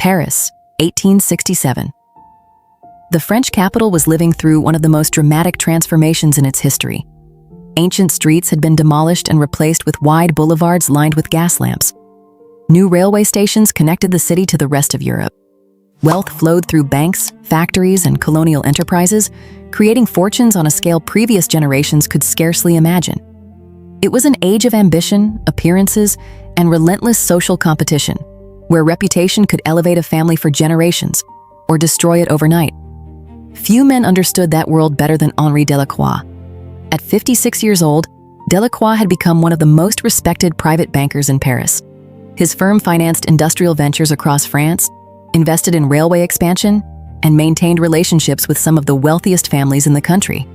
Paris, 1867. The French capital was living through one of the most dramatic transformations in its history. Ancient streets had been demolished and replaced with wide boulevards lined with gas lamps. New railway stations connected the city to the rest of Europe. Wealth flowed through banks, factories, and colonial enterprises, creating fortunes on a scale previous generations could scarcely imagine. It was an age of ambition, appearances, and relentless social competition, where reputation could elevate a family for generations or destroy it overnight. Few men understood that world better than Henri Delacroix. At 56 years old, Delacroix had become one of the most respected private bankers in Paris. His firm financed industrial ventures across France, invested in railway expansion, and maintained relationships with some of the wealthiest families in the country.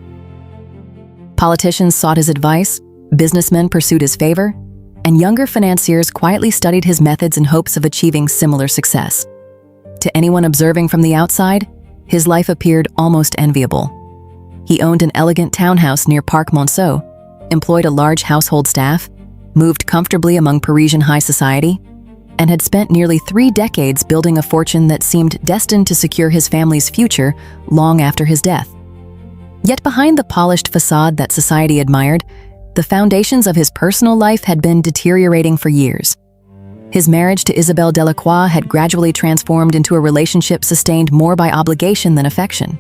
Politicians sought his advice, businessmen pursued his favor, and younger financiers quietly studied his methods in hopes of achieving similar success. To anyone observing from the outside, his life appeared almost enviable. He owned an elegant townhouse near Parc Monceau, employed a large household staff, moved comfortably among Parisian high society, and had spent nearly 3 decades building a fortune that seemed destined to secure his family's future long after his death. Yet behind the polished facade that society admired, the foundations of his personal life had been deteriorating for years. His marriage to Isabelle Delacroix had gradually transformed into a relationship sustained more by obligation than affection.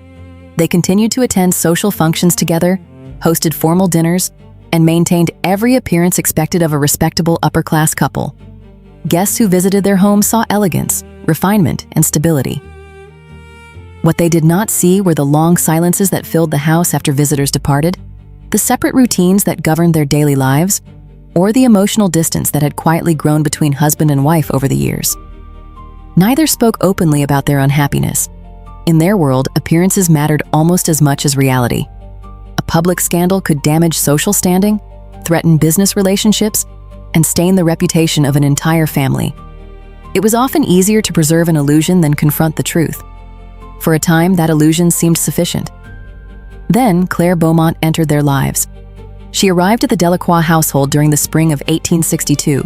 They continued to attend social functions together, hosted formal dinners, and maintained every appearance expected of a respectable upper-class couple. Guests who visited their home saw elegance, refinement, and stability. What they did not see were the long silences that filled the house after visitors departed, the separate routines that governed their daily lives, or the emotional distance that had quietly grown between husband and wife over the years. Neither spoke openly about their unhappiness. In their world, appearances mattered almost as much as reality. A public scandal could damage social standing, threaten business relationships, and stain the reputation of an entire family. It was often easier to preserve an illusion than confront the truth. For a time, that illusion seemed sufficient. Then, Claire Beaumont entered their lives. She arrived at the Delacroix household during the spring of 1862,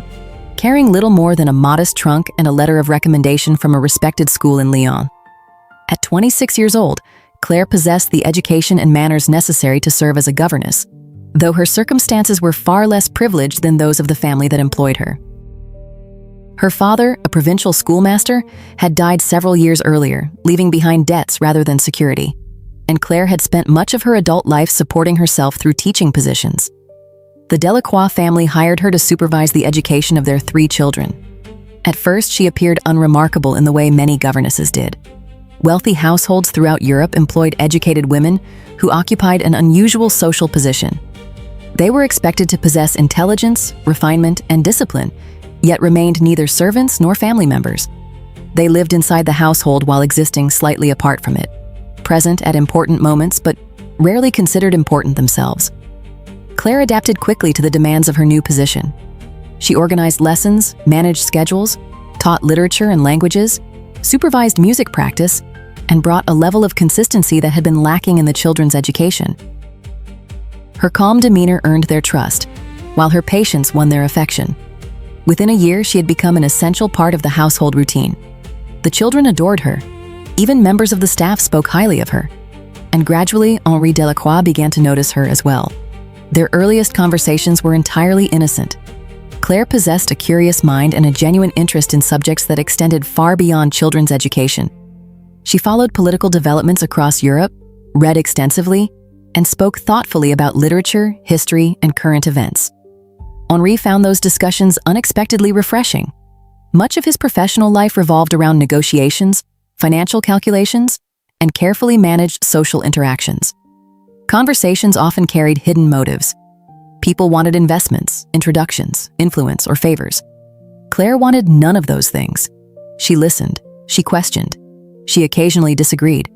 carrying little more than a modest trunk and a letter of recommendation from a respected school in Lyon. At 26 years old, Claire possessed the education and manners necessary to serve as a governess, though her circumstances were far less privileged than those of the family that employed her. Her father, a provincial schoolmaster, had died several years earlier, leaving behind debts rather than security, and Claire had spent much of her adult life supporting herself through teaching positions. The Delacroix family hired her to supervise the education of their 3 children. At first, she appeared unremarkable in the way many governesses did. Wealthy households throughout Europe employed educated women who occupied an unusual social position. They were expected to possess intelligence, refinement, and discipline, yet remained neither servants nor family members. They lived inside the household while existing slightly apart from it, present at important moments but rarely considered important themselves. Claire adapted quickly to the demands of her new position. She organized lessons, managed schedules, taught literature and languages, supervised music practice, and brought a level of consistency that had been lacking in the children's education. Her calm demeanor earned their trust, while her patience won their affection. Within a year, she had become an essential part of the household routine. The children adored her. Even members of the staff spoke highly of her. And gradually, Henri Delacroix began to notice her as well. Their earliest conversations were entirely innocent. Claire possessed a curious mind and a genuine interest in subjects that extended far beyond children's education. She followed political developments across Europe, read extensively, and spoke thoughtfully about literature, history, and current events. Henri found those discussions unexpectedly refreshing. Much of his professional life revolved around negotiations, financial calculations, and carefully managed social interactions. Conversations often carried hidden motives. People wanted investments, introductions, influence, or favors. Claire wanted none of those things. She listened, she questioned, she occasionally disagreed.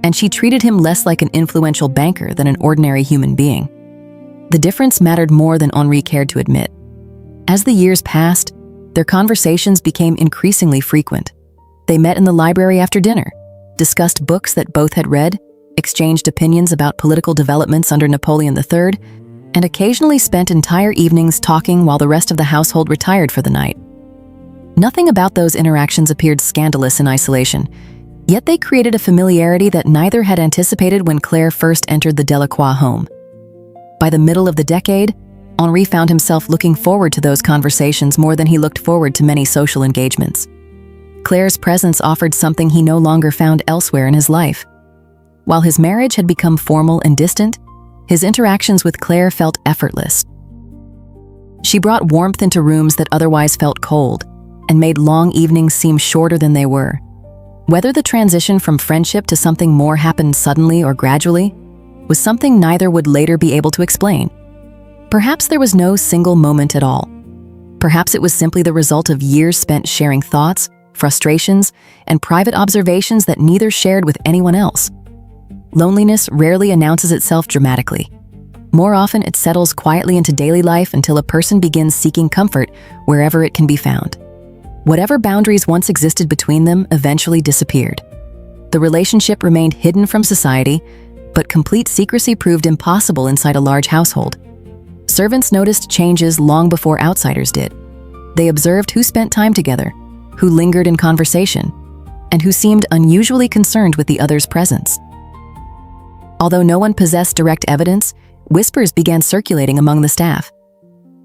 And she treated him less like an influential banker than an ordinary human being. The difference mattered more than Henri cared to admit. As the years passed, their conversations became increasingly frequent. They met in the library after dinner, discussed books that both had read, exchanged opinions about political developments under Napoleon III, and occasionally spent entire evenings talking while the rest of the household retired for the night. Nothing about those interactions appeared scandalous in isolation, yet they created a familiarity that neither had anticipated when Claire first entered the Delacroix home. By the middle of the decade, Henri found himself looking forward to those conversations more than he looked forward to many social engagements. Claire's presence offered something he no longer found elsewhere in his life. While his marriage had become formal and distant, his interactions with Claire felt effortless. She brought warmth into rooms that otherwise felt cold, and made long evenings seem shorter than they were. Whether the transition from friendship to something more happened suddenly or gradually, was something neither would later be able to explain. Perhaps there was no single moment at all. Perhaps it was simply the result of years spent sharing thoughts, frustrations, and private observations that neither shared with anyone else. Loneliness rarely announces itself dramatically. More often, it settles quietly into daily life until a person begins seeking comfort wherever it can be found. Whatever boundaries once existed between them eventually disappeared. The relationship remained hidden from society, but complete secrecy proved impossible inside a large household. Servants noticed changes long before outsiders did. They observed who spent time together, who lingered in conversation, and who seemed unusually concerned with the other's presence. Although no one possessed direct evidence, whispers began circulating among the staff.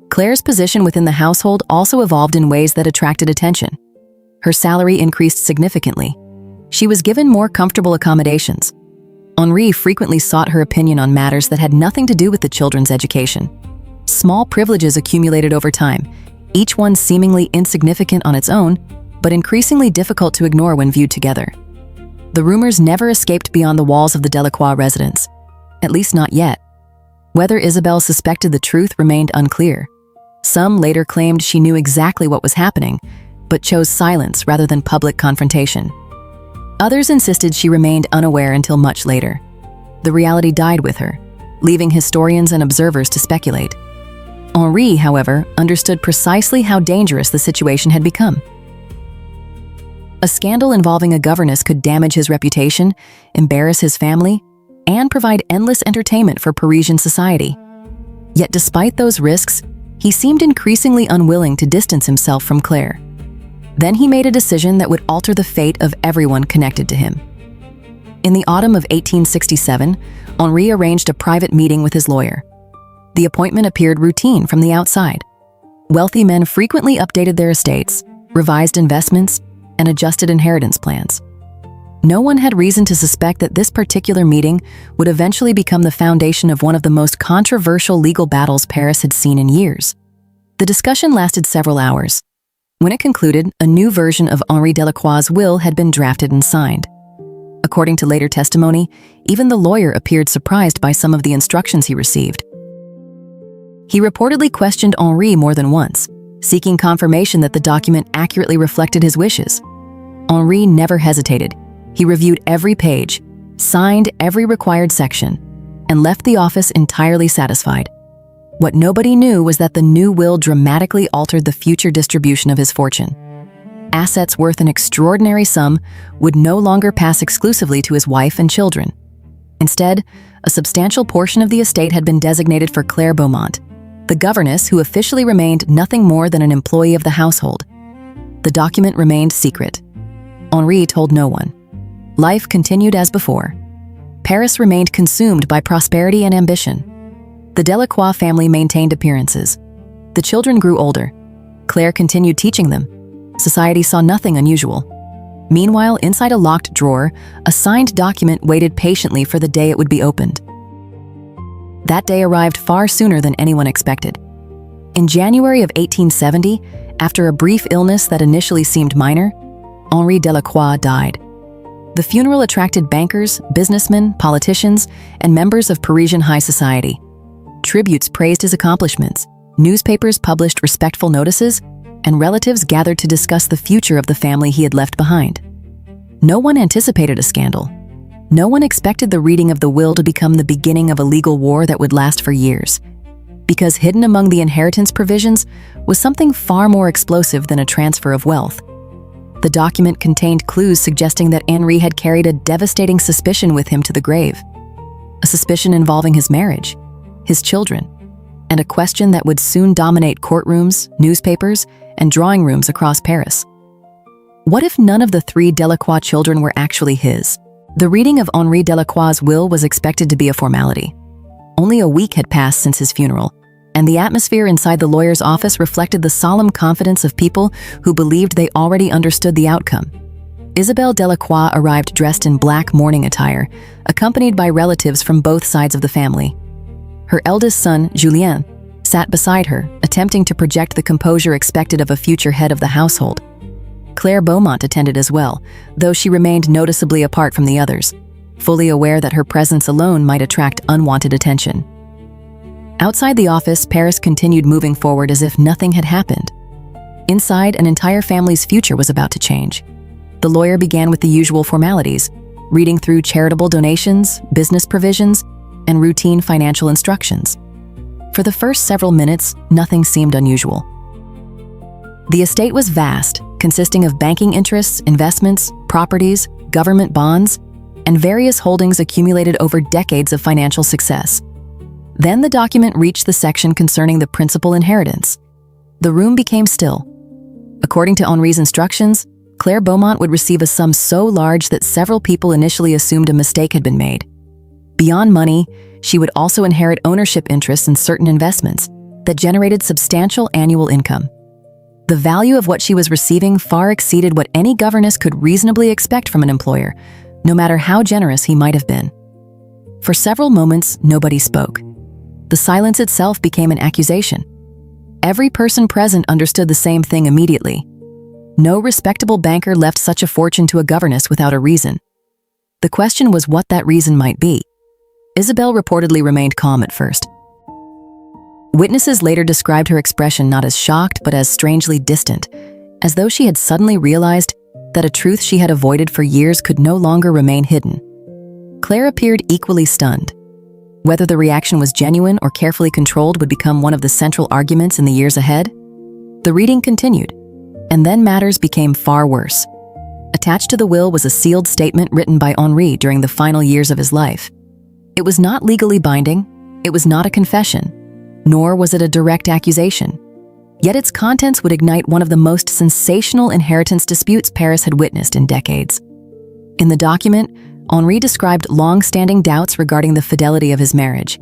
Claire's position within the household also evolved in ways that attracted attention. Her salary increased significantly. She was given more comfortable accommodations. Henri frequently sought her opinion on matters that had nothing to do with the children's education. Small privileges accumulated over time, each one seemingly insignificant on its own, but increasingly difficult to ignore when viewed together. The rumors never escaped beyond the walls of the Delacroix residence, at least not yet. Whether Isabelle suspected the truth remained unclear. Some later claimed she knew exactly what was happening, but chose silence rather than public confrontation. Others insisted she remained unaware until much later. The reality died with her, leaving historians and observers to speculate. Henri, however, understood precisely how dangerous the situation had become. A scandal involving a governess could damage his reputation, embarrass his family, and provide endless entertainment for Parisian society. Yet despite those risks, he seemed increasingly unwilling to distance himself from Claire. Then he made a decision that would alter the fate of everyone connected to him. In the autumn of 1867, Henri arranged a private meeting with his lawyer. The appointment appeared routine from the outside. Wealthy men frequently updated their estates, revised investments, and adjusted inheritance plans. No one had reason to suspect that this particular meeting would eventually become the foundation of one of the most controversial legal battles Paris had seen in years. The discussion lasted several hours. When it concluded, a new version of Henri Delacroix's will had been drafted and signed. According to later testimony, even the lawyer appeared surprised by some of the instructions he received. He reportedly questioned Henri more than once, seeking confirmation that the document accurately reflected his wishes. Henri never hesitated. He reviewed every page, signed every required section, and left the office entirely satisfied. What nobody knew was that the new will dramatically altered the future distribution of his fortune. Assets worth an extraordinary sum would no longer pass exclusively to his wife and children. Instead, a substantial portion of the estate had been designated for Claire Beaumont, the governess who officially remained nothing more than an employee of the household. The document remained secret. Henri told no one. Life continued as before. Paris remained consumed by prosperity and ambition. The Delacroix family maintained appearances. The children grew older. Claire continued teaching them. Society saw nothing unusual. Meanwhile, inside a locked drawer, a signed document waited patiently for the day it would be opened. That day arrived far sooner than anyone expected. In January of 1870, after a brief illness that initially seemed minor, Henri Delacroix died. The funeral attracted bankers, businessmen, politicians, and members of Parisian high society. Tributes praised his accomplishments, newspapers published respectful notices, and relatives gathered to discuss the future of the family he had left behind. No one anticipated a scandal. No one expected the reading of the will to become the beginning of a legal war that would last for years. Because hidden among the inheritance provisions was something far more explosive than a transfer of wealth. The document contained clues suggesting that Henri had carried a devastating suspicion with him to the grave. A suspicion involving his marriage, his children, and a question that would soon dominate courtrooms, newspapers, and drawing rooms across Paris. What if none of the 3 Delacroix children were actually his? The reading of Henri Delacroix's will was expected to be a formality. Only a week had passed since his funeral, and the atmosphere inside the lawyer's office reflected the solemn confidence of people who believed they already understood the outcome. Isabelle Delacroix arrived dressed in black mourning attire, accompanied by relatives from both sides of the family. Her eldest son, Julien, sat beside her, attempting to project the composure expected of a future head of the household. Claire Beaumont attended as well, though she remained noticeably apart from the others, fully aware that her presence alone might attract unwanted attention. Outside the office, Paris continued moving forward as if nothing had happened. Inside, an entire family's future was about to change. The lawyer began with the usual formalities, reading through charitable donations, business provisions, and routine financial instructions. For the first several minutes, nothing seemed unusual. The estate was vast, consisting of banking interests, investments, properties, government bonds, and various holdings accumulated over decades of financial success. Then the document reached the section concerning the principal inheritance. The room became still. According to Henri's instructions, Claire Beaumont would receive a sum so large that several people initially assumed a mistake had been made. Beyond money, she would also inherit ownership interests in certain investments that generated substantial annual income. The value of what she was receiving far exceeded what any governess could reasonably expect from an employer, no matter how generous he might have been. For several moments, nobody spoke. The silence itself became an accusation. Every person present understood the same thing immediately. No respectable banker left such a fortune to a governess without a reason. The question was what that reason might be. Isabelle reportedly remained calm at first. Witnesses later described her expression not as shocked but as strangely distant, as though she had suddenly realized that a truth she had avoided for years could no longer remain hidden. Claire appeared equally stunned. Whether the reaction was genuine or carefully controlled would become one of the central arguments in the years ahead. The reading continued, and then matters became far worse. Attached to the will was a sealed statement written by Henri during the final years of his life. It was not legally binding, it was not a confession, nor was it a direct accusation. Yet its contents would ignite one of the most sensational inheritance disputes Paris had witnessed in decades. In the document, Henri described long-standing doubts regarding the fidelity of his marriage.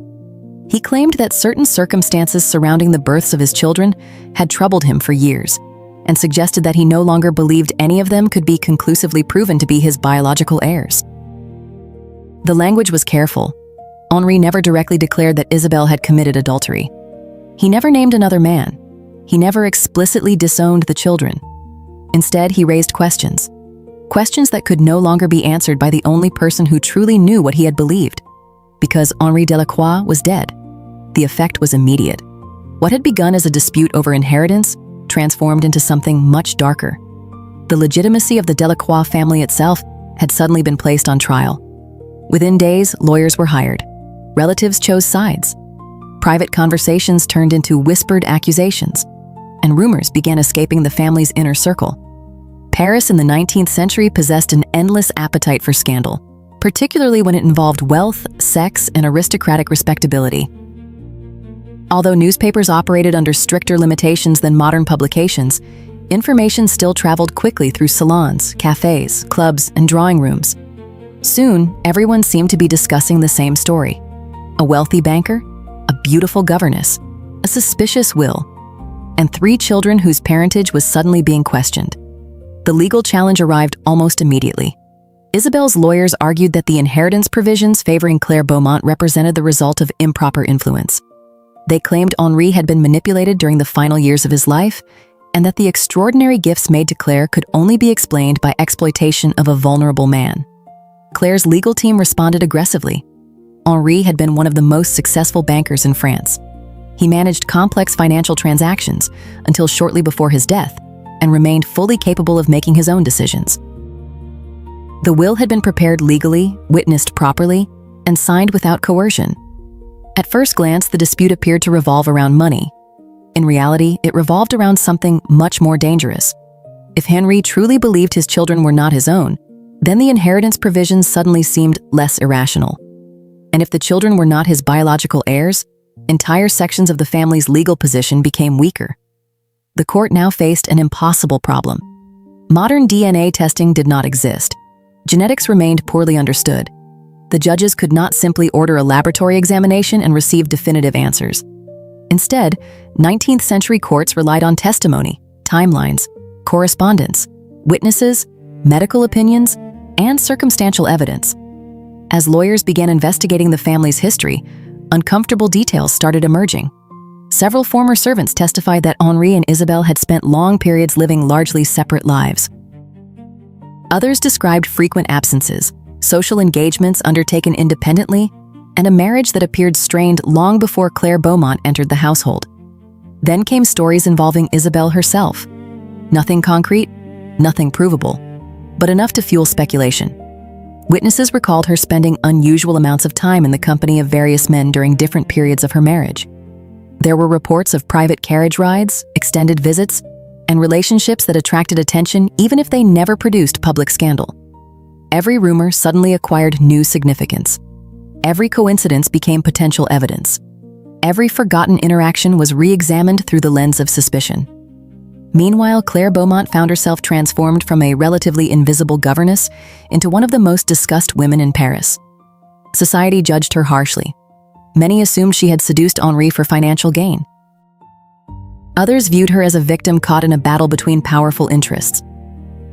He claimed that certain circumstances surrounding the births of his children had troubled him for years, and suggested that he no longer believed any of them could be conclusively proven to be his biological heirs. The language was careful. Henri never directly declared that Isabelle had committed adultery. He never named another man. He never explicitly disowned the children. Instead, he raised questions. Questions that could no longer be answered by the only person who truly knew what he had believed. Because Henri Delacroix was dead, the effect was immediate. What had begun as a dispute over inheritance transformed into something much darker. The legitimacy of the Delacroix family itself had suddenly been placed on trial. Within days, lawyers were hired. Relatives chose sides. Private conversations turned into whispered accusations, and rumors began escaping the family's inner circle. Paris in the 19th century possessed an endless appetite for scandal, particularly when it involved wealth, sex, and aristocratic respectability. Although newspapers operated under stricter limitations than modern publications, information still traveled quickly through salons, cafes, clubs, and drawing rooms. Soon, everyone seemed to be discussing the same story. A wealthy banker, a beautiful governess, a suspicious will, and 3 children whose parentage was suddenly being questioned. The legal challenge arrived almost immediately. Isabelle's lawyers argued that the inheritance provisions favoring Claire Beaumont represented the result of improper influence. They claimed Henri had been manipulated during the final years of his life, and that the extraordinary gifts made to Claire could only be explained by exploitation of a vulnerable man. Claire's legal team responded aggressively. Henri had been one of the most successful bankers in France. He managed complex financial transactions until shortly before his death, and remained fully capable of making his own decisions. The will had been prepared legally, witnessed properly, and signed without coercion. At first glance, the dispute appeared to revolve around money. In reality, it revolved around something much more dangerous. If Henri truly believed his children were not his own, then the inheritance provisions suddenly seemed less irrational. And if the children were not his biological heirs, entire sections of the family's legal position became weaker. the court now faced an impossible problem. Modern DNA testing did not exist. Genetics remained poorly understood. The judges could not simply order a laboratory examination and receive definitive answers. Instead, 19th century courts relied on testimony, timelines, correspondence, witnesses, medical opinions, and circumstantial evidence. As lawyers began investigating the family's history, uncomfortable details started emerging. Several former servants testified that Henri and Isabelle had spent long periods living largely separate lives. Others described frequent absences, social engagements undertaken independently, and a marriage that appeared strained long before Claire Beaumont entered the household. Then came stories involving Isabelle herself. Nothing concrete, nothing provable, but enough to fuel speculation. Witnesses recalled her spending unusual amounts of time in the company of various men during different periods of her marriage. There were reports of private carriage rides, extended visits, and relationships that attracted attention even if they never produced public scandal. Every rumor suddenly acquired new significance. Every coincidence became potential evidence. Every forgotten interaction was re-examined through the lens of suspicion. Meanwhile, Claire Beaumont found herself transformed from a relatively invisible governess into one of the most discussed women in Paris. Society judged her harshly. Many assumed she had seduced Henri for financial gain. Others viewed her as a victim caught in a battle between powerful interests.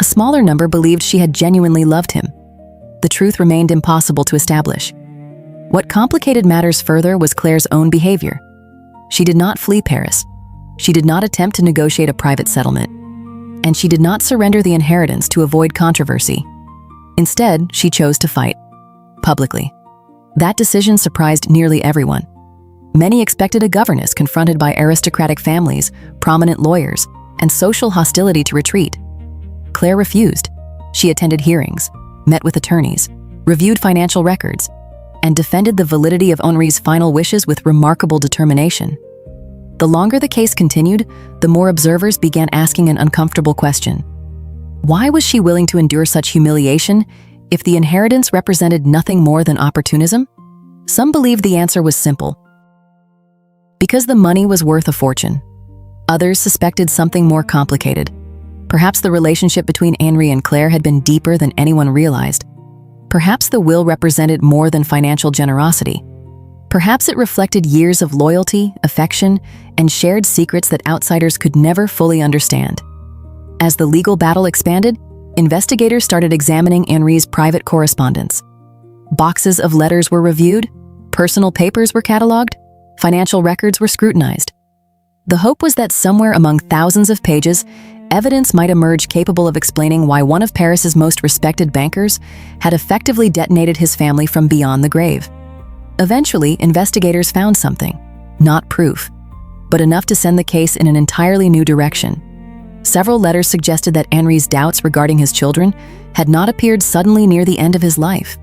A smaller number believed she had genuinely loved him. The truth remained impossible to establish. What complicated matters further was Claire's own behavior. She did not flee Paris. She did not attempt to negotiate a private settlement. And she did not surrender the inheritance to avoid controversy. Instead, she chose to fight, publicly. That decision surprised nearly everyone. Many expected a governess confronted by aristocratic families, prominent lawyers, and social hostility to retreat. Claire refused. She attended hearings, met with attorneys, reviewed financial records, and defended the validity of Henri's final wishes with remarkable determination. The longer the case continued, the more observers began asking an uncomfortable question. Why was she willing to endure such humiliation if the inheritance represented nothing more than opportunism? Some believed the answer was simple. Because the money was worth a fortune. Others suspected something more complicated. Perhaps the relationship between Henri and Claire had been deeper than anyone realized. Perhaps the will represented more than financial generosity. Perhaps it reflected years of loyalty, affection, and shared secrets that outsiders could never fully understand. As the legal battle expanded, investigators started examining Henri's private correspondence. Boxes of letters were reviewed, personal papers were cataloged, financial records were scrutinized. The hope was that somewhere among thousands of pages, evidence might emerge capable of explaining why one of Paris's most respected bankers had effectively detonated his family from beyond the grave. Eventually, investigators found something, not proof, but enough to send the case in an entirely new direction. Several letters suggested that Henri's doubts regarding his children had not appeared suddenly near the end of his life.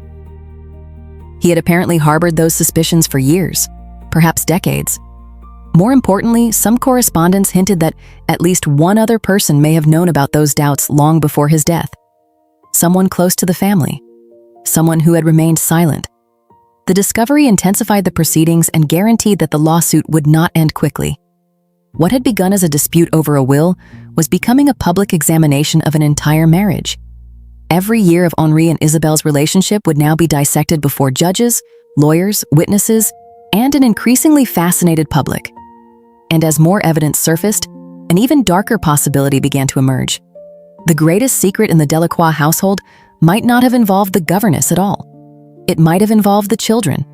He had apparently harbored those suspicions for years, perhaps decades. More importantly, some correspondence hinted that at least one other person may have known about those doubts long before his death. Someone close to the family. Someone who had remained silent. The discovery intensified the proceedings and guaranteed that the lawsuit would not end quickly. What had begun as a dispute over a will was becoming a public examination of an entire marriage. Every year of Henri and Isabelle's relationship would now be dissected before judges, lawyers, witnesses, and an increasingly fascinated public. And as more evidence surfaced, an even darker possibility began to emerge. The greatest secret in the Delacroix household might not have involved the governess at all. It might have involved the children.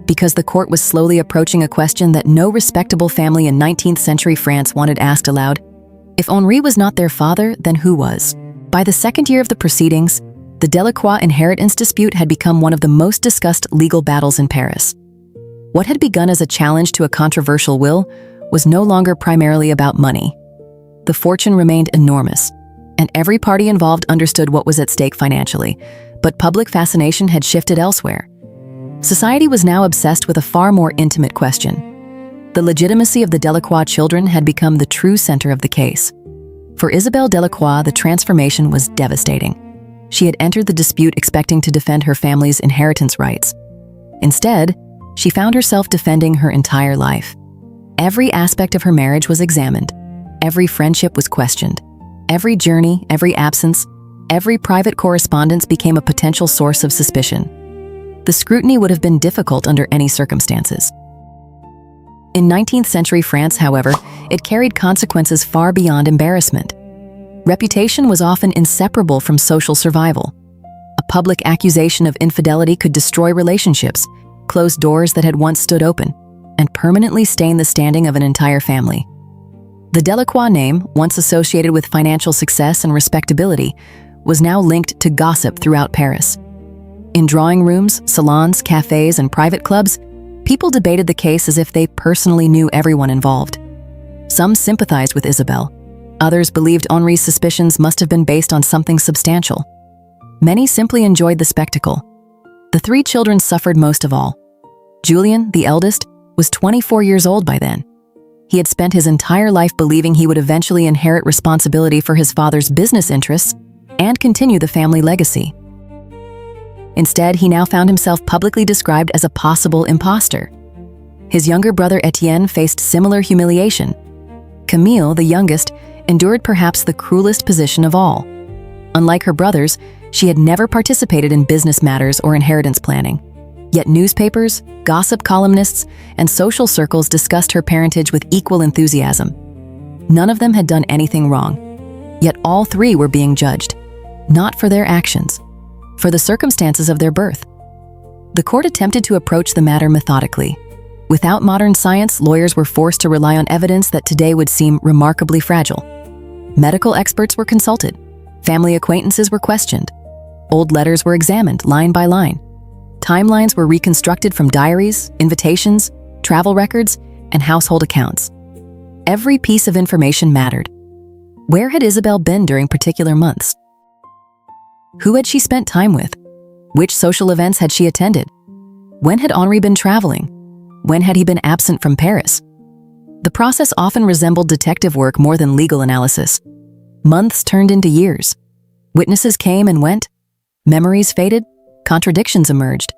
Because the court was slowly approaching a question that no respectable family in 19th century France wanted asked aloud. If Henri was not their father, then who was? By the second year of the proceedings, the Delacroix inheritance dispute had become one of the most discussed legal battles in Paris. What had begun as a challenge to a controversial will was no longer primarily about money. The fortune remained enormous, and every party involved understood what was at stake financially, but public fascination had shifted elsewhere. Society was now obsessed with a far more intimate question. The legitimacy of the Delacroix children had become the true center of the case. For Isabelle Delacroix, the transformation was devastating. She had entered the dispute expecting to defend her family's inheritance rights. Instead, she found herself defending her entire life. Every aspect of her marriage was examined. Every friendship was questioned. Every journey, every absence, every private correspondence became a potential source of suspicion. The scrutiny would have been difficult under any circumstances. In 19th century France, however, it carried consequences far beyond embarrassment. Reputation was often inseparable from social survival. A public accusation of infidelity could destroy relationships, close doors that had once stood open, and permanently stain the standing of an entire family. The Delacroix name, once associated with financial success and respectability, was now linked to gossip throughout Paris. In drawing rooms, salons, cafes, and private clubs, people debated the case as if they personally knew everyone involved. Some sympathized with Isabelle. Others believed Henri's suspicions must have been based on something substantial. Many simply enjoyed the spectacle. The three children suffered most of all. Julien, the eldest, was 24 years old by then. He had spent his entire life believing he would eventually inherit responsibility for his father's business interests and continue the family legacy. Instead, he now found himself publicly described as a possible imposter. His younger brother Etienne faced similar humiliation. Camille, the youngest, endured perhaps the cruelest position of all. Unlike her brothers, she had never participated in business matters or inheritance planning. Yet newspapers, gossip columnists, and social circles discussed her parentage with equal enthusiasm. None of them had done anything wrong. Yet all three were being judged, not for their actions, for the circumstances of their birth. The court attempted to approach the matter methodically. Without modern science, lawyers were forced to rely on evidence that today would seem remarkably fragile. Medical experts were consulted. Family acquaintances were questioned. Old letters were examined line by line. Timelines were reconstructed from diaries, invitations, travel records, and household accounts. Every piece of information mattered. Where had Isabelle been during particular months? Who had she spent time with? Which social events had she attended? When had Henri been traveling? When had he been absent from Paris? The process often resembled detective work more than legal analysis. Months turned into years. Witnesses came and went. Memories faded. Contradictions emerged.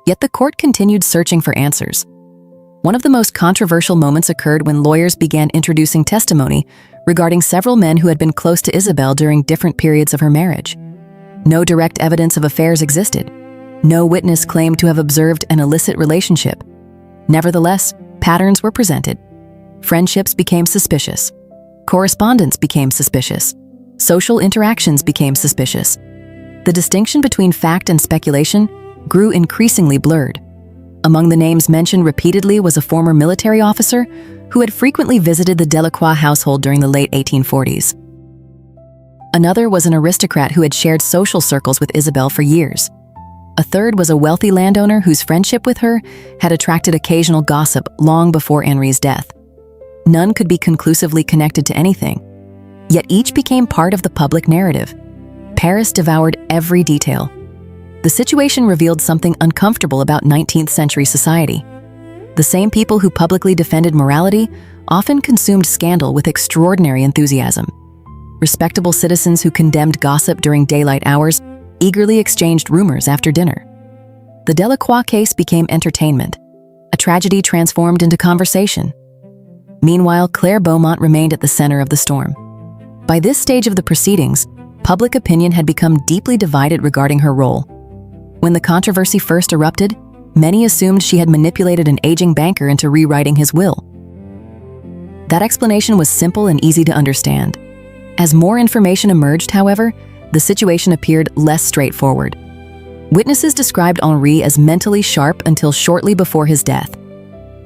Yet the court continued searching for answers. One of the most controversial moments occurred when lawyers began introducing testimony regarding several men who had been close to Isabelle during different periods of her marriage. No direct evidence of affairs existed. No witness claimed to have observed an illicit relationship. Nevertheless, patterns were presented. Friendships became suspicious. Correspondence became suspicious. Social interactions became suspicious. The distinction between fact and speculation grew increasingly blurred. Among the names mentioned repeatedly was a former military officer who had frequently visited the Delacroix household during the late 1840s. Another was an aristocrat who had shared social circles with Isabelle for years. A third was a wealthy landowner whose friendship with her had attracted occasional gossip long before Henri's death. None could be conclusively connected to anything, yet each became part of the public narrative. Paris devoured every detail. The situation revealed something uncomfortable about 19th century society. The same people who publicly defended morality often consumed scandal with extraordinary enthusiasm. Respectable citizens who condemned gossip during daylight hours eagerly exchanged rumors after dinner. The Delacroix case became entertainment. A tragedy transformed into conversation. Meanwhile, Claire Beaumont remained at the center of the storm. By this stage of the proceedings, public opinion had become deeply divided regarding her role. When the controversy first erupted, many assumed she had manipulated an aging banker into rewriting his will. That explanation was simple and easy to understand. As more information emerged, however, the situation appeared less straightforward. Witnesses described Henri as mentally sharp until shortly before his death.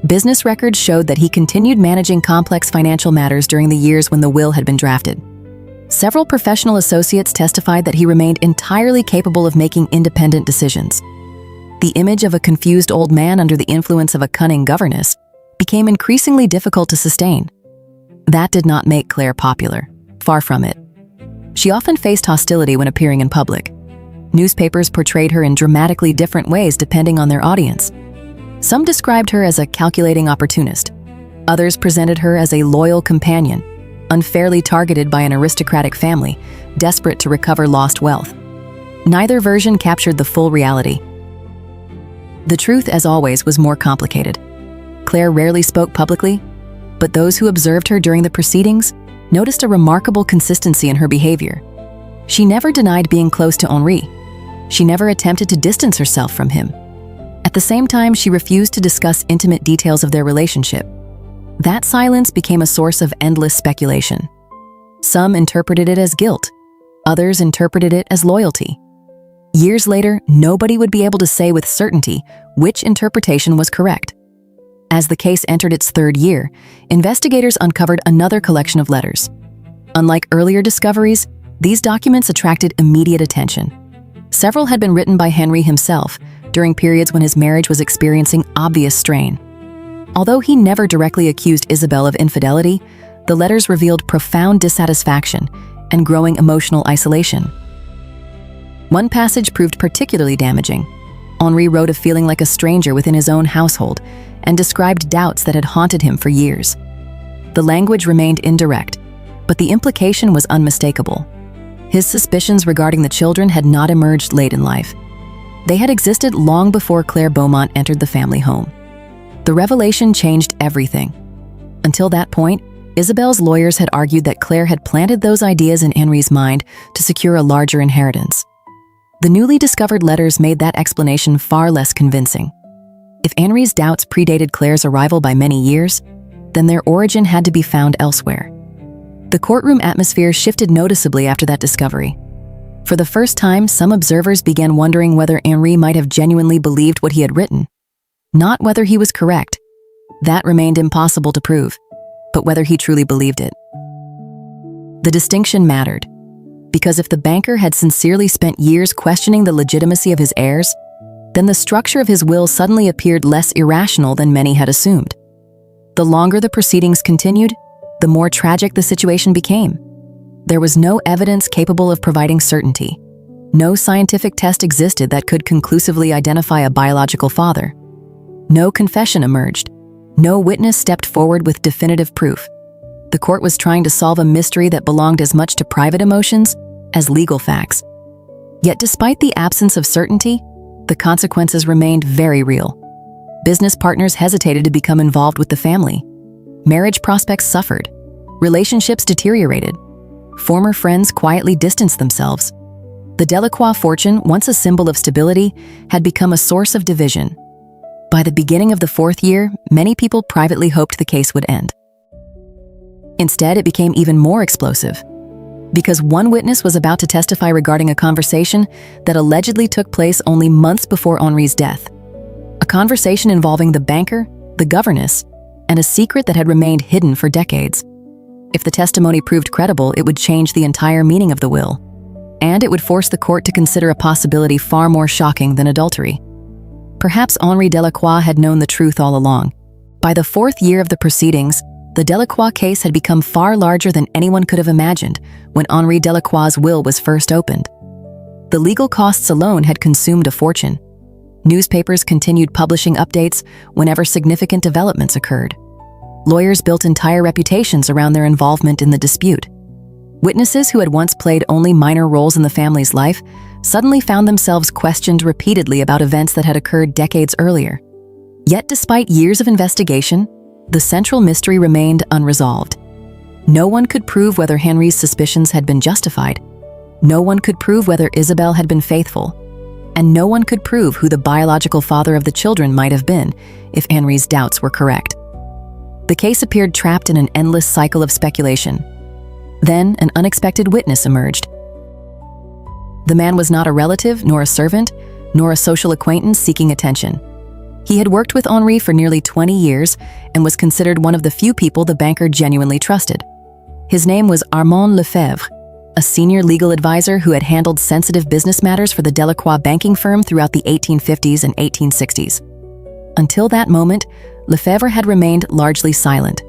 Business records showed that he continued managing complex financial matters during the years when the will had been drafted. Several professional associates testified that he remained entirely capable of making independent decisions. The image of a confused old man under the influence of a cunning governess became increasingly difficult to sustain. That did not make Claire popular. Far from it. She often faced hostility when appearing in public. Newspapers portrayed her in dramatically different ways depending on their audience. Some described her as a calculating opportunist. Others presented her as a loyal companion, unfairly targeted by an aristocratic family, desperate to recover lost wealth. Neither version captured the full reality. The truth, as always, was more complicated. Claire rarely spoke publicly, but those who observed her during the proceedings noticed a remarkable consistency in her behavior. She never denied being close to Henri. She never attempted to distance herself from him. At the same time, she refused to discuss intimate details of their relationship. That silence became a source of endless speculation. Some interpreted it as guilt. Others interpreted it as loyalty. Years later, nobody would be able to say with certainty which interpretation was correct. As the case entered its third year, investigators uncovered another collection of letters. Unlike earlier discoveries, these documents attracted immediate attention. Several had been written by Henri himself during periods when his marriage was experiencing obvious strain. Although he never directly accused Isabelle of infidelity, the letters revealed profound dissatisfaction and growing emotional isolation. One passage proved particularly damaging. Henri wrote of feeling like a stranger within his own household and described doubts that had haunted him for years. The language remained indirect, but the implication was unmistakable. His suspicions regarding the children had not emerged late in life. They had existed long before Claire Beaumont entered the family home. The revelation changed everything. Until that point, Isabelle's lawyers had argued that Claire had planted those ideas in Henri's mind to secure a larger inheritance. The newly discovered letters made that explanation far less convincing. If Henri's doubts predated Claire's arrival by many years, then their origin had to be found elsewhere. The courtroom atmosphere shifted noticeably after that discovery. For the first time, some observers began wondering whether Henri might have genuinely believed what he had written. Not whether he was correct. That remained impossible to prove, but whether he truly believed it. The distinction mattered, because if the banker had sincerely spent years questioning the legitimacy of his heirs, then the structure of his will suddenly appeared less irrational than many had assumed. The longer the proceedings continued, the more tragic the situation became. There was no evidence capable of providing certainty. No scientific test existed that could conclusively identify a biological father. No confession emerged. No witness stepped forward with definitive proof. The court was trying to solve a mystery that belonged as much to private emotions as legal facts. Yet despite the absence of certainty, the consequences remained very real. Business partners hesitated to become involved with the family. Marriage prospects suffered. Relationships deteriorated. Former friends quietly distanced themselves. The Delacroix fortune, once a symbol of stability, had become a source of division. By the beginning of the fourth year, many people privately hoped the case would end. Instead, it became even more explosive, because one witness was about to testify regarding a conversation that allegedly took place only months before Henri's death. A conversation involving the banker, the governess, and a secret that had remained hidden for decades. If the testimony proved credible, it would change the entire meaning of the will, and it would force the court to consider a possibility far more shocking than adultery. Perhaps Henri Delacroix had known the truth all along. By the fourth year of the proceedings, the Delacroix case had become far larger than anyone could have imagined when Henri Delacroix's will was first opened. The legal costs alone had consumed a fortune. Newspapers continued publishing updates whenever significant developments occurred. Lawyers built entire reputations around their involvement in the dispute. Witnesses who had once played only minor roles in the family's life suddenly found themselves questioned repeatedly about events that had occurred decades earlier. Yet despite years of investigation, the central mystery remained unresolved. No one could prove whether Henri's suspicions had been justified. No one could prove whether Isabelle had been faithful. And no one could prove who the biological father of the children might have been if Henri's doubts were correct. The case appeared trapped in an endless cycle of speculation. Then, an unexpected witness emerged. The man was not a relative, nor a servant, nor a social acquaintance seeking attention. He had worked with Henri for nearly 20 years and was considered one of the few people the banker genuinely trusted. His name was Armand Lefebvre, a senior legal advisor who had handled sensitive business matters for the Delacroix banking firm throughout the 1850s and 1860s. Until that moment, Lefebvre had remained largely silent.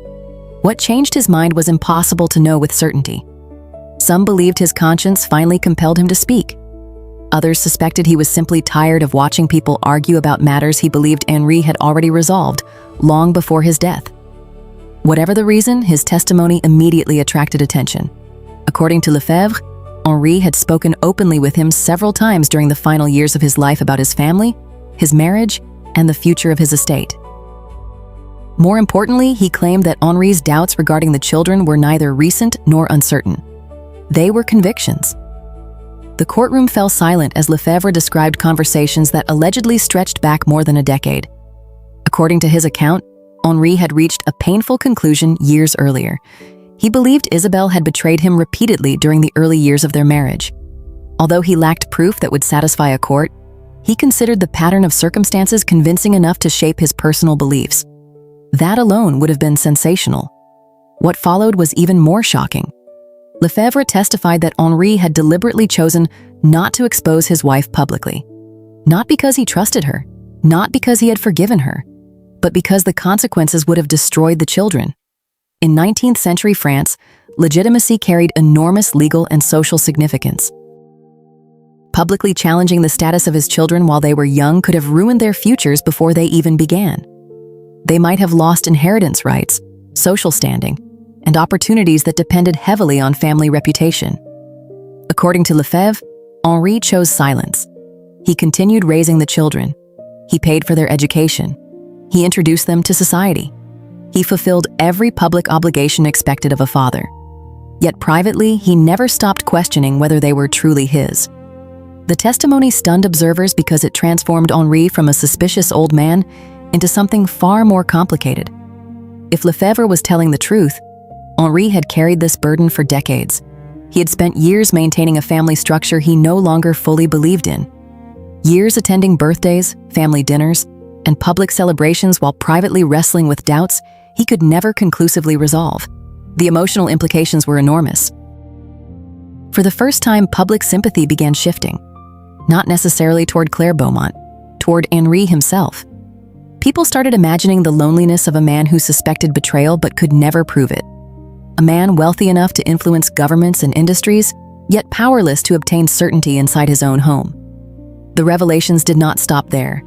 What changed his mind was impossible to know with certainty. Some believed his conscience finally compelled him to speak. Others suspected he was simply tired of watching people argue about matters he believed Henri had already resolved long before his death. Whatever the reason, his testimony immediately attracted attention. According to Lefebvre, Henri had spoken openly with him several times during the final years of his life about his family, his marriage, and the future of his estate. More importantly, he claimed that Henri's doubts regarding the children were neither recent nor uncertain. They were convictions. The courtroom fell silent as Lefebvre described conversations that allegedly stretched back more than a decade. According to his account, Henri had reached a painful conclusion years earlier. He believed Isabelle had betrayed him repeatedly during the early years of their marriage. Although he lacked proof that would satisfy a court, he considered the pattern of circumstances convincing enough to shape his personal beliefs. That alone would have been sensational. What followed was even more shocking. Lefebvre testified that Henri had deliberately chosen not to expose his wife publicly. Not because he trusted her, not because he had forgiven her, but because the consequences would have destroyed the children. In 19th century France, legitimacy carried enormous legal and social significance. Publicly challenging the status of his children while they were young could have ruined their futures before they even began. They might have lost inheritance rights, social standing, and opportunities that depended heavily on family reputation. According to Lefebvre, Henri chose silence. He continued raising the children. He paid for their education. He introduced them to society. He fulfilled every public obligation expected of a father. Yet privately, he never stopped questioning whether they were truly his. The testimony stunned observers because it transformed Henri from a suspicious old man into something far more complicated. If Lefebvre was telling the truth, Henri had carried this burden for decades. He had spent years maintaining a family structure he no longer fully believed in. Years attending birthdays, family dinners, and public celebrations while privately wrestling with doubts he could never conclusively resolve. The emotional implications were enormous. For the first time, public sympathy began shifting. Not necessarily toward Claire Beaumont, toward Henri himself. People started imagining the loneliness of a man who suspected betrayal but could never prove it. A man wealthy enough to influence governments and industries, yet powerless to obtain certainty inside his own home. The revelations did not stop there.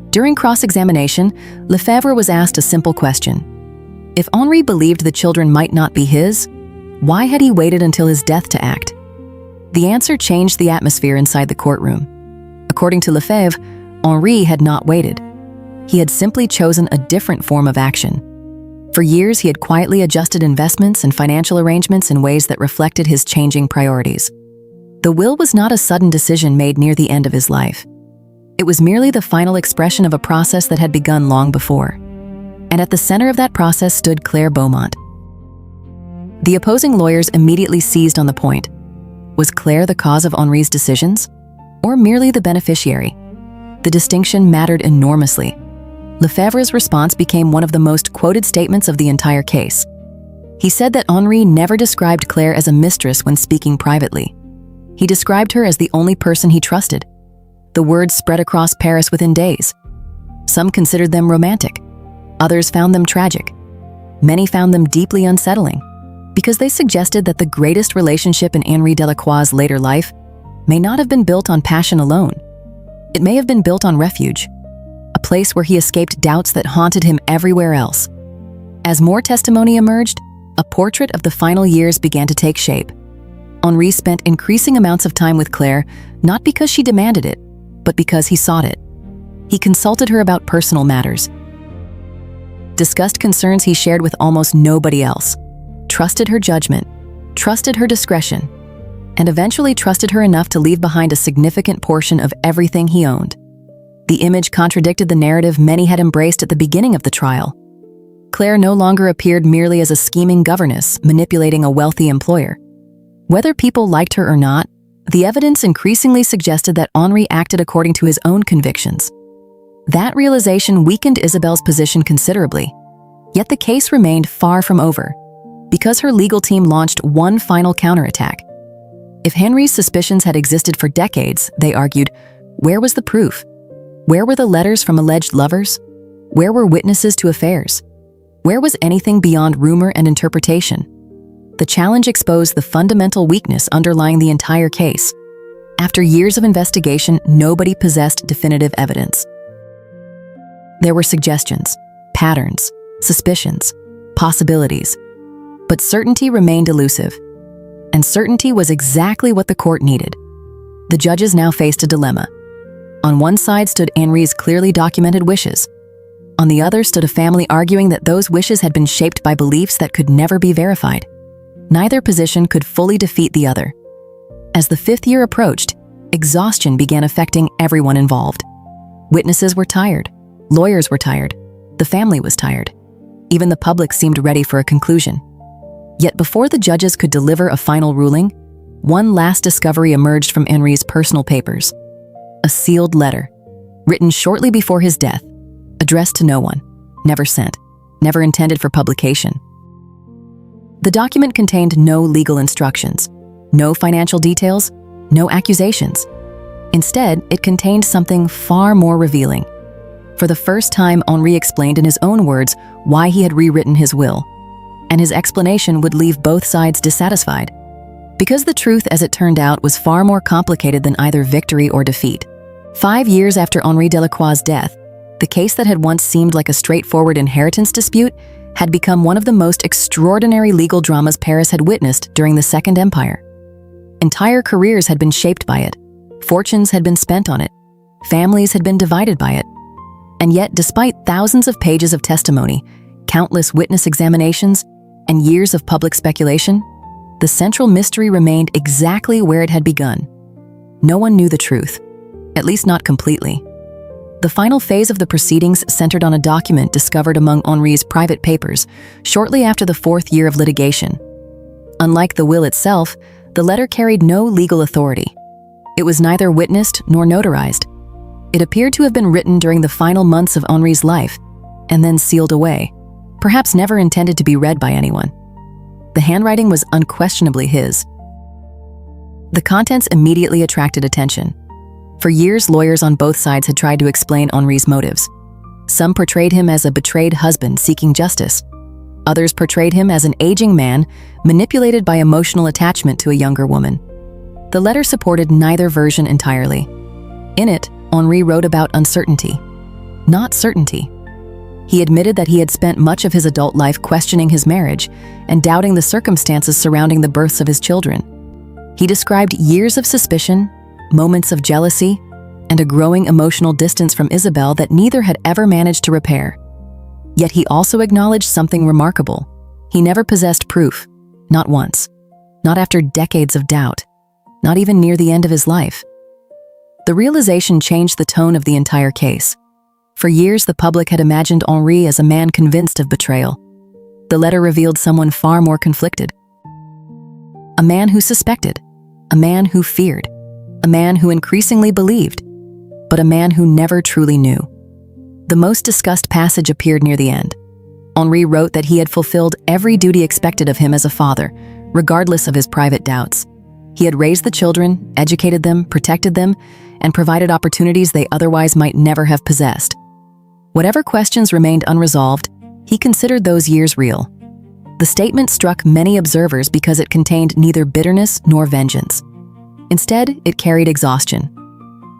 During cross-examination, Lefebvre was asked a simple question. If Henri believed the children might not be his, why had he waited until his death to act? The answer changed the atmosphere inside the courtroom. According to Lefebvre, Henri had not waited. He had simply chosen a different form of action. For years, he had quietly adjusted investments and financial arrangements in ways that reflected his changing priorities. The will was not a sudden decision made near the end of his life. It was merely the final expression of a process that had begun long before. And at the center of that process stood Claire Beaumont. The opposing lawyers immediately seized on the point. Was Claire the cause of Henri's decisions, or merely the beneficiary? The distinction mattered enormously. Lefebvre's response became one of the most quoted statements of the entire case. He said that Henri never described Claire as a mistress when speaking privately. He described her as the only person he trusted. The words spread across Paris within days. Some considered them romantic. Others found them tragic. Many found them deeply unsettling, because they suggested that the greatest relationship in Henri Delacroix's later life may not have been built on passion alone. It may have been built on refuge, a place where he escaped doubts that haunted him everywhere else. As more testimony emerged, a portrait of the final years began to take shape. Henri spent increasing amounts of time with Claire, not because she demanded it, but because he sought it. He consulted her about personal matters, discussed concerns he shared with almost nobody else, trusted her judgment, trusted her discretion, and eventually trusted her enough to leave behind a significant portion of everything he owned. The image contradicted the narrative many had embraced at the beginning of the trial. Claire no longer appeared merely as a scheming governess manipulating a wealthy employer. Whether people liked her or not, the evidence increasingly suggested that Henri acted according to his own convictions. That realization weakened Isabelle's position considerably. Yet the case remained far from over, because her legal team launched one final counterattack. If Henri's suspicions had existed for decades, they argued, where was the proof? Where were the letters from alleged lovers? Where were witnesses to affairs? Where was anything beyond rumor and interpretation? The challenge exposed the fundamental weakness underlying the entire case. After years of investigation, nobody possessed definitive evidence. There were suggestions, patterns, suspicions, possibilities, but certainty remained elusive. And certainty was exactly what the court needed. The judges now faced a dilemma. On one side stood Henri's clearly documented wishes. On the other stood a family arguing that those wishes had been shaped by beliefs that could never be verified. Neither position could fully defeat the other. As the 5th year approached, exhaustion began affecting everyone involved. Witnesses were tired, lawyers were tired, the family was tired. Even the public seemed ready for a conclusion. Yet before the judges could deliver a final ruling, one last discovery emerged from Henri's personal papers. A sealed letter, written shortly before his death, addressed to no one, never sent, never intended for publication. The document contained no legal instructions, no financial details, no accusations. Instead, it contained something far more revealing. For the first time, Henri explained in his own words why he had rewritten his will, and his explanation would leave both sides dissatisfied. Because the truth, as it turned out, was far more complicated than either victory or defeat. 5 years after Henri Delacroix's death, the case that had once seemed like a straightforward inheritance dispute had become one of the most extraordinary legal dramas Paris had witnessed during the Second Empire. Entire careers had been shaped by it, fortunes had been spent on it, families had been divided by it. And yet, despite thousands of pages of testimony, countless witness examinations, and years of public speculation, the central mystery remained exactly where it had begun. No one knew the truth, at least not completely. The final phase of the proceedings centered on a document discovered among Henri's private papers shortly after the 4th year of litigation. Unlike the will itself, the letter carried no legal authority. It was neither witnessed nor notarized. It appeared to have been written during the final months of Henri's life and then sealed away, perhaps never intended to be read by anyone. The handwriting was unquestionably his. The contents immediately attracted attention. For years, lawyers on both sides had tried to explain Henri's motives. Some portrayed him as a betrayed husband seeking justice. Others portrayed him as an aging man manipulated by emotional attachment to a younger woman. The letter supported neither version entirely. In it, Henri wrote about uncertainty, not certainty. He admitted that he had spent much of his adult life questioning his marriage and doubting the circumstances surrounding the births of his children. He described years of suspicion, moments of jealousy, and a growing emotional distance from Isabelle that neither had ever managed to repair. Yet he also acknowledged something remarkable. He never possessed proof, not once, not after decades of doubt, not even near the end of his life. The realization changed the tone of the entire case. For years, the public had imagined Henri as a man convinced of betrayal. The letter revealed someone far more conflicted. A man who suspected, a man who feared, a man who increasingly believed, but a man who never truly knew. The most discussed passage appeared near the end. Henri wrote that he had fulfilled every duty expected of him as a father, regardless of his private doubts. He had raised the children, educated them, protected them, and provided opportunities they otherwise might never have possessed. Whatever questions remained unresolved, he considered those years real. The statement struck many observers because it contained neither bitterness nor vengeance. Instead, it carried exhaustion.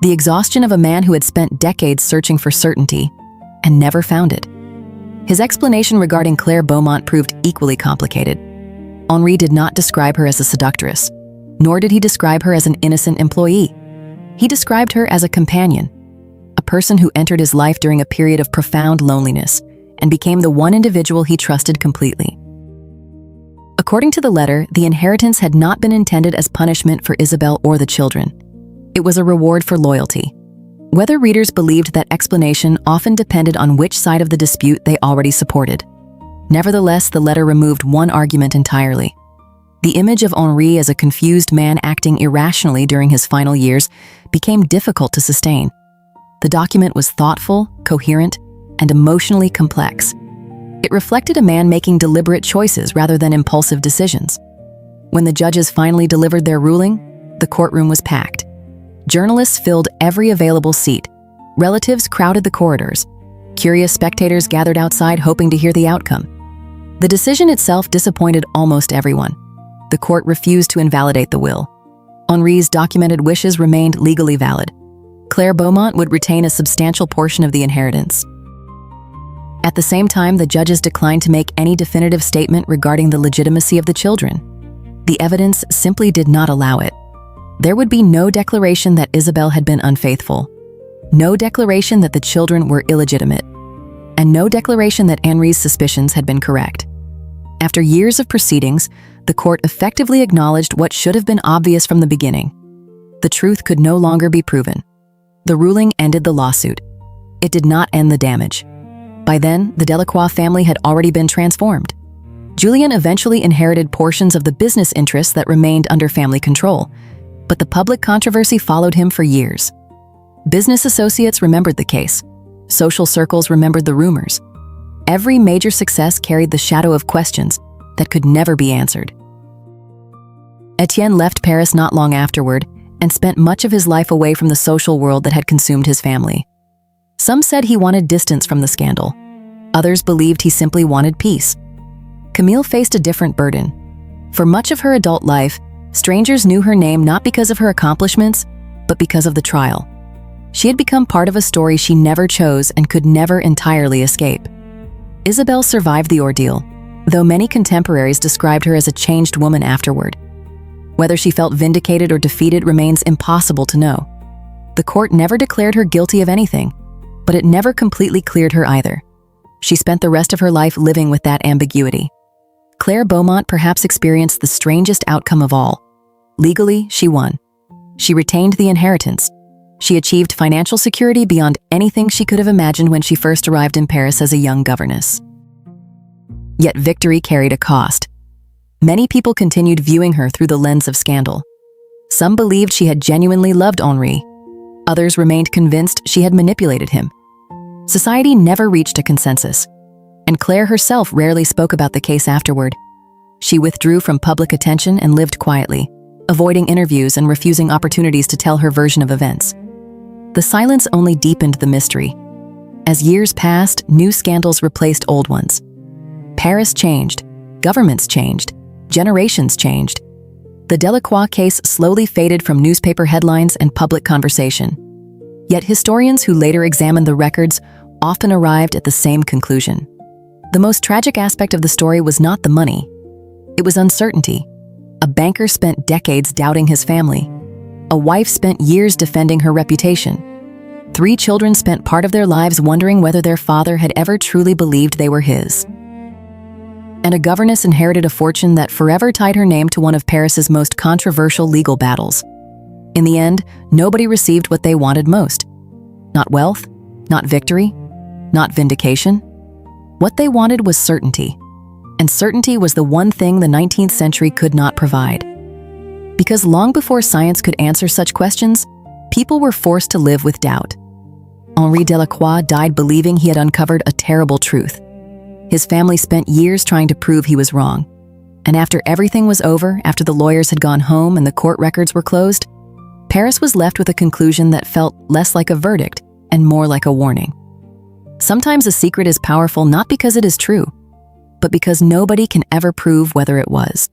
The exhaustion of a man who had spent decades searching for certainty and never found it. His explanation regarding Claire Beaumont proved equally complicated. Henri did not describe her as a seductress, nor did he describe her as an innocent employee. He described her as a companion, a person who entered his life during a period of profound loneliness and became the one individual he trusted completely. According to the letter, the inheritance had not been intended as punishment for Isabelle or the children. It was a reward for loyalty. Whether readers believed that explanation often depended on which side of the dispute they already supported. Nevertheless, the letter removed one argument entirely. The image of Henri as a confused man acting irrationally during his final years became difficult to sustain. The document was thoughtful, coherent, and emotionally complex. It reflected a man making deliberate choices rather than impulsive decisions. When the judges finally delivered their ruling, the courtroom was packed. Journalists filled every available seat. Relatives crowded the corridors. Curious spectators gathered outside hoping to hear the outcome. The decision itself disappointed almost everyone. The court refused to invalidate the will. Henri's documented wishes remained legally valid. Claire Beaumont would retain a substantial portion of the inheritance. At the same time, the judges declined to make any definitive statement regarding the legitimacy of the children. The evidence simply did not allow it. There would be no declaration that Isabelle had been unfaithful, no declaration that the children were illegitimate, and no declaration that Henri's suspicions had been correct. After years of proceedings, the court effectively acknowledged what should have been obvious from the beginning. The truth could no longer be proven. The ruling ended the lawsuit. It did not end the damage. By then, the Delacroix family had already been transformed. Julien eventually inherited portions of the business interests that remained under family control, but the public controversy followed him for years. Business associates remembered the case. Social circles remembered the rumors. Every major success carried the shadow of questions that could never be answered. Etienne left Paris not long afterward and spent much of his life away from the social world that had consumed his family. Some said he wanted distance from the scandal. Others believed he simply wanted peace. Camille faced a different burden. For much of her adult life, strangers knew her name not because of her accomplishments, but because of the trial. She had become part of a story she never chose and could never entirely escape. Isabelle survived the ordeal, though many contemporaries described her as a changed woman afterward. Whether she felt vindicated or defeated remains impossible to know. The court never declared her guilty of anything, but it never completely cleared her either. She spent the rest of her life living with that ambiguity. Claire Beaumont perhaps experienced the strangest outcome of all. Legally, she won. She retained the inheritance. She achieved financial security beyond anything she could have imagined when she first arrived in Paris as a young governess. Yet victory carried a cost. Many people continued viewing her through the lens of scandal. Some believed she had genuinely loved Henri. Others remained convinced she had manipulated him. Society never reached a consensus, and Claire herself rarely spoke about the case afterward. She withdrew from public attention and lived quietly, avoiding interviews and refusing opportunities to tell her version of events. The silence only deepened the mystery. As years passed, new scandals replaced old ones. Paris changed, governments changed, generations changed. The Delacroix case slowly faded from newspaper headlines and public conversation. Yet historians who later examined the records often arrived at the same conclusion. The most tragic aspect of the story was not the money. It was uncertainty. A banker spent decades doubting his family. A wife spent years defending her reputation. 3 children spent part of their lives wondering whether their father had ever truly believed they were his. And a governess inherited a fortune that forever tied her name to one of Paris's most controversial legal battles. In the end, nobody received what they wanted most. Not wealth, not victory, not vindication. What they wanted was certainty. And certainty was the one thing the 19th century could not provide. Because long before science could answer such questions, people were forced to live with doubt. Henri Delacroix died believing he had uncovered a terrible truth. His family spent years trying to prove he was wrong. And after everything was over, after the lawyers had gone home and the court records were closed, Paris was left with a conclusion that felt less like a verdict and more like a warning. Sometimes a secret is powerful not because it is true, but because nobody can ever prove whether it was.